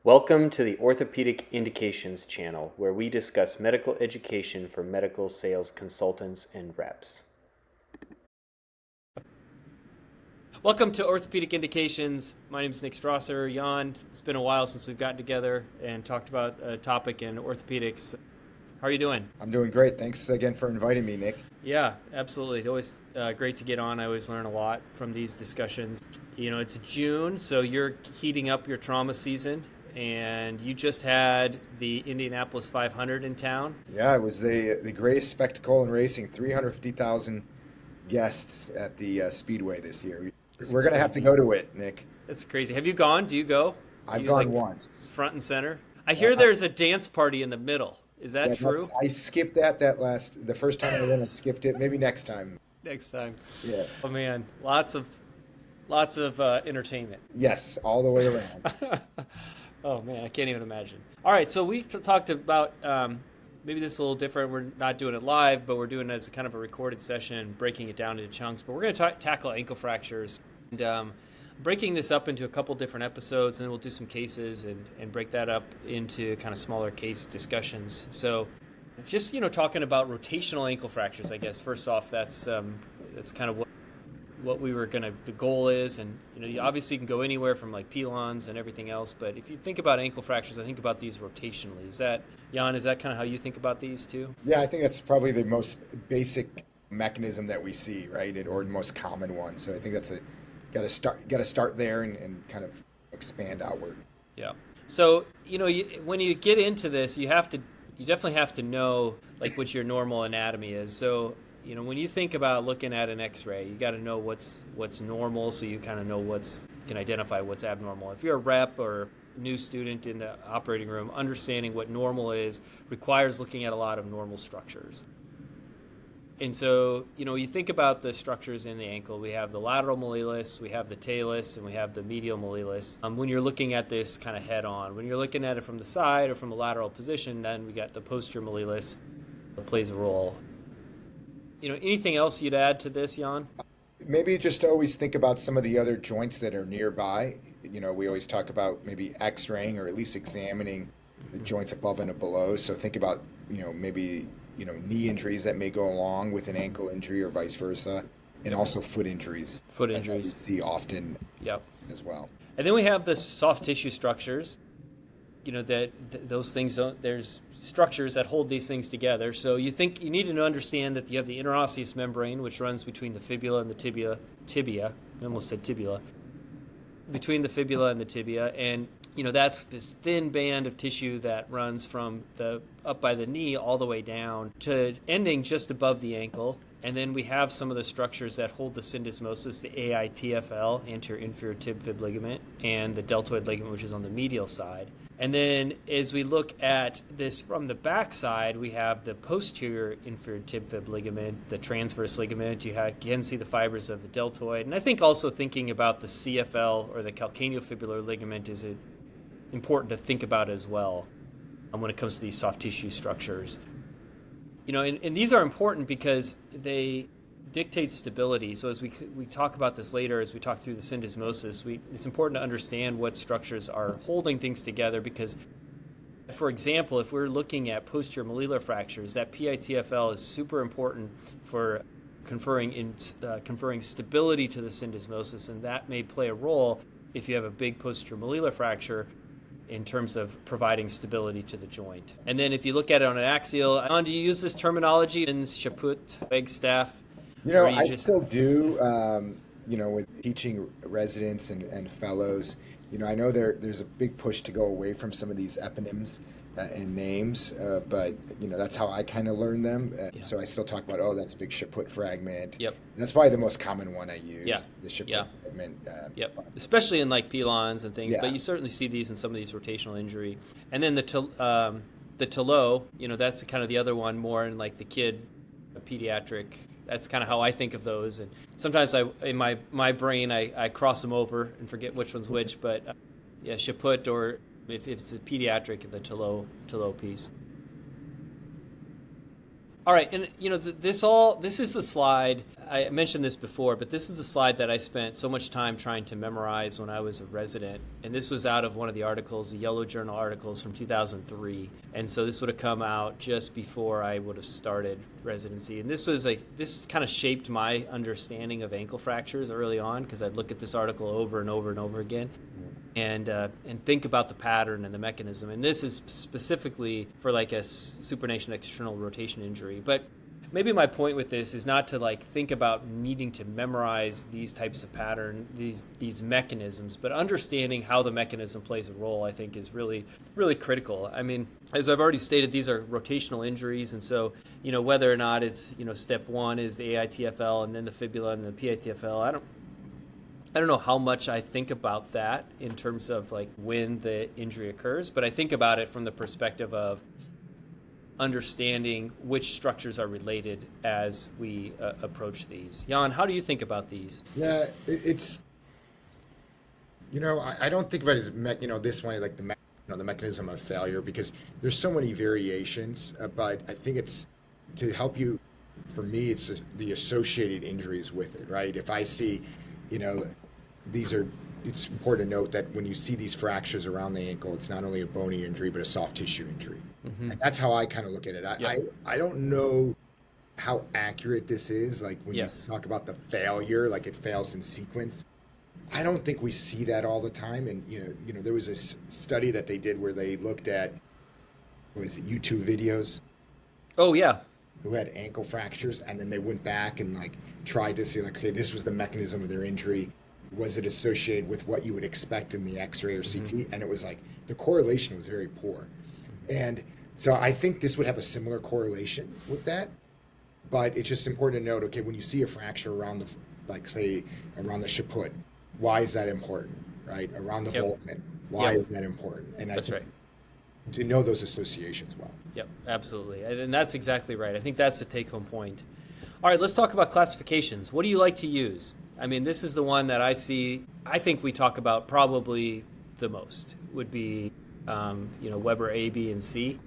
Welcome to the Orthopedic Indications channel, where we discuss medical education for medical sales consultants and reps. Welcome to Orthopedic Indications. My name is Nick Strasser. Jan, it's been a while since we've gotten together and talked about a topic in orthopedics. How are you doing? I'm doing great. Thanks again for inviting me, Nick. Yeah, absolutely. It's always great to get on. I always learn a lot from these discussions. You know, it's June, so you're heating up your trauma season. And you just had the Indianapolis 500 in town. Yeah, it was the greatest spectacle in racing. 350,000 guests at the Speedway this year. We're going to have to go to it, Nick. That's crazy. Have you gone? Do you go? I've gone once. Front and center? I hear there's a dance party in the middle. Is that true? I skipped the first time I went, I skipped it. Maybe next time. Next time. Yeah. Oh man, lots of entertainment. Yes, all the way around. Oh man, I can't even imagine. All right, so we talked about maybe this is a little different. We're not doing it live, but we're doing it as a kind of a recorded session, breaking it down into chunks. But we're going to tackle ankle fractures and breaking this up into a couple different episodes, and then we'll do some cases and break that up into kind of smaller case discussions. So just, talking about rotational ankle fractures, I guess. First off, that's kind of what the goal is. And, you obviously can go anywhere from like pilons and everything else. But if you think about ankle fractures, I think about these rotationally. Is that, Jan, is that kind of how you think about these too? Yeah, I think that's probably the most basic mechanism that we see, right? Or the most common one. So I think that's got to start there and kind of expand outward. Yeah. So, when you get into this, you definitely have to know like what your normal anatomy is. So, when you think about looking at an X-ray, you got to know what's normal, so you kind of know you can identify what's abnormal. If you're a rep or new student in the operating room, understanding what normal is requires looking at a lot of normal structures. And so, you think about the structures in the ankle. We have the lateral malleolus, we have the talus, and we have the medial malleolus. When you're looking at this kind of head on, when you're looking at it from the side or from a lateral position, then we got the posterior malleolus that plays a role. Anything else you'd add to this, Jan? Maybe just always think about some of the other joints that are nearby. We always talk about maybe x-raying or at least examining the joints above and below. So think about, maybe, knee injuries that may go along with an ankle injury or vice versa. And also foot injuries. Foot injuries. That we see often as well. And then we have the soft tissue structures. Those things there's structures that hold these things together. So you need to understand that you have the interosseous membrane, which runs between the fibula and the tibia. I almost said tibula. Between the fibula and the tibia, and that's this thin band of tissue that runs from up by the knee all the way down to ending just above the ankle. And then we have some of the structures that hold the syndesmosis, the AITFL, anterior inferior tib fib ligament, and the deltoid ligament, which is on the medial side. And then as we look at this from the back side, we have the posterior inferior tib fib ligament, the transverse ligament. You can see the fibers of the deltoid. And I think also thinking about the CFL or the calcaneofibular ligament is important to think about as well when it comes to these soft tissue structures. And these are important because they dictate stability. So as we talk about this later, as we talk through the syndesmosis, it's important to understand what structures are holding things together because, for example, if we're looking at posterior malleolar fractures, that PITFL is super important for conferring stability to the syndesmosis, and that may play a role if you have a big posterior malleolar fracture in terms of providing stability to the joint. And then if you look at it on an axial, do you use this terminology in Chaput, Wagstaff? I still do, with teaching residents and fellows. I know there's a big push to go away from some of these eponyms and names, but, that's how I kind of learn them. So I still talk about, that's a big Chaput fragment. Yep. That's probably the most common one I use, the Chaput fragment. Especially in like pilons and things, Yeah. but you certainly see these in some of these rotational injury. And then the Talo, that's kind of the other one more in like the kid, pediatric. That's kind of how I think of those. And sometimes in my brain, I cross them over and forget which one's which. But Chaput, or if it's a pediatric, the Talo piece. All right, and this is the slide. I mentioned this before, but this is the slide that I spent so much time trying to memorize when I was a resident. And this was out of one of the articles, the Yellow Journal articles from 2003. And so this would have come out just before I would have started residency. And this kind of shaped my understanding of ankle fractures early on, because I'd look at this article over and over and over again and think about the pattern and the mechanism. And this is specifically for like a supination external rotation injury. But maybe my point with this is not to like think about needing to memorize these types of pattern, these mechanisms, but understanding how the mechanism plays a role, I think, is really, really critical. I mean, as I've already stated, these are rotational injuries, and so whether or not it's step one is the AITFL and then the fibula and the PITFL, I don't know how much I think about that in terms of like when the injury occurs, but I think about it from the perspective of understanding which structures are related as we approach these. Jan, how do you think about these? Yeah, it's I don't think about it as this one like the mechanism of failure, because there's so many variations. But I think it's to help you. For me, it's the associated injuries with it, right? If I see, it's important to note that when you see these fractures around the ankle, it's not only a bony injury, but a soft tissue injury. Mm-hmm. And that's how I kind of look at it. I don't know how accurate this is. Like when you talk about the failure, like it fails in sequence. I don't think we see that all the time. And, there was a study that they did where they looked at, YouTube videos? Oh, yeah. Who had ankle fractures, and then they went back and like tried to see like, okay, this was the mechanism of their injury. Was it associated with what you would expect in the X-ray or CT? Mm-hmm. And it was like the correlation was very poor. And so I think this would have a similar correlation with that. But it's just important to note, okay, when you see a fracture around around the shaput, why is that important, right? Around the Volkmann, why is that important? And that's right. To know those associations well. Yep, absolutely. And that's exactly right. I think that's the take-home point. All right, let's talk about classifications. What do you like to use? I mean, this is the one that I think we talk about probably the most, would be, Weber A, B, and C.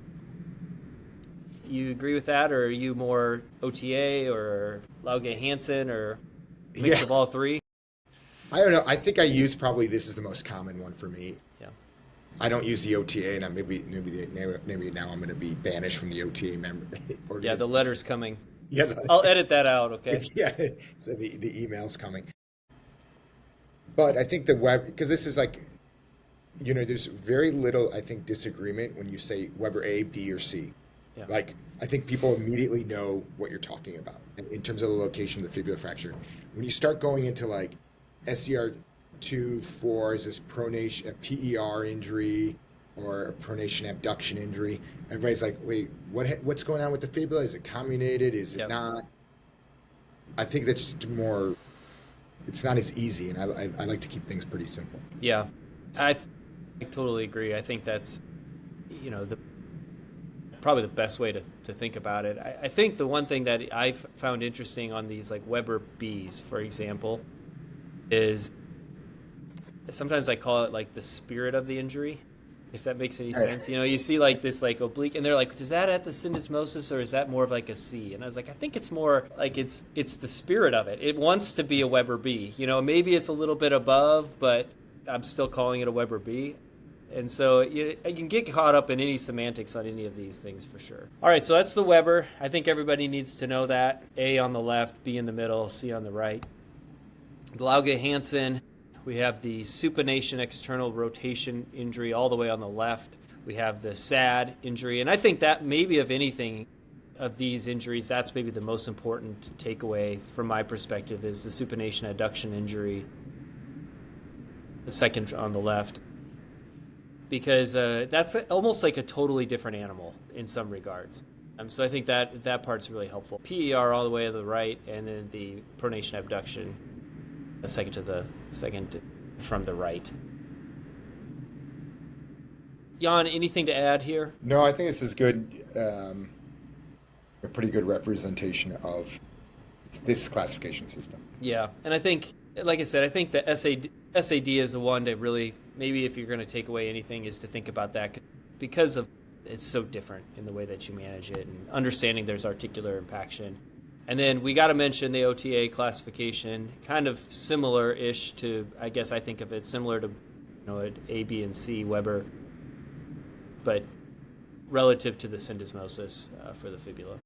You agree with that, or are you more OTA or Lauge-Hansen or mix of all three? I don't know. I think this is the most common one for me. Yeah. I don't use the OTA, and maybe now I'm going to be banished from the OTA member. Yeah, the letter's coming. Yeah, I'll edit that out, okay? So the email's coming. But I think the web, because this is like, there's very little, I think, disagreement when you say Weber A, B, or C. Yeah. Like, I think people immediately know what you're talking about in terms of the location of the fibular fracture. When you start going into like SCR2, 4, is this pronation, a PER injury, or a pronation abduction injury, everybody's like, wait, what's going on with the fibula? Is it comminuted? Is it not? I think that's more, it's not as easy, and I like to keep things pretty simple. Yeah, I totally agree. I think that's, probably the best way to think about it. I think the one thing that I've found interesting on these like Weber Bs, for example, is sometimes I call it like the spirit of the injury, if that makes any sense. You see like this like oblique, and they're like, is that at the syndesmosis, or is that more of like a C? And I was like, I think it's more like it's the spirit of it. It wants to be a Weber B. Maybe it's a little bit above, but I'm still calling it a Weber B. And so I can get caught up in any semantics on any of these things for sure. All right, so that's the Weber. I think everybody needs to know that. A on the left, B in the middle, C on the right. Lauge-Hansen. We have the supination external rotation injury all the way on the left. We have the SAD injury. And I think that maybe of anything of these injuries, that's maybe the most important takeaway from my perspective is the supination adduction injury, the second on the left. Because that's almost like a totally different animal in some regards. So I think that part's really helpful. PER all the way to the right, and then the pronation abduction a second from the right. Jan, anything to add here? No, I think this is good. A pretty good representation of this classification system. Yeah, and I think, like I said, I think the SAD is the one to really, maybe if you're going to take away anything, is to think about that, because of it's so different in the way that you manage it, and understanding there's articular impaction And then we got to mention the OTA classification, kind of similar-ish to, I guess I think of it similar to, an A, B, and C Weber, but relative to the syndesmosis for the fibula.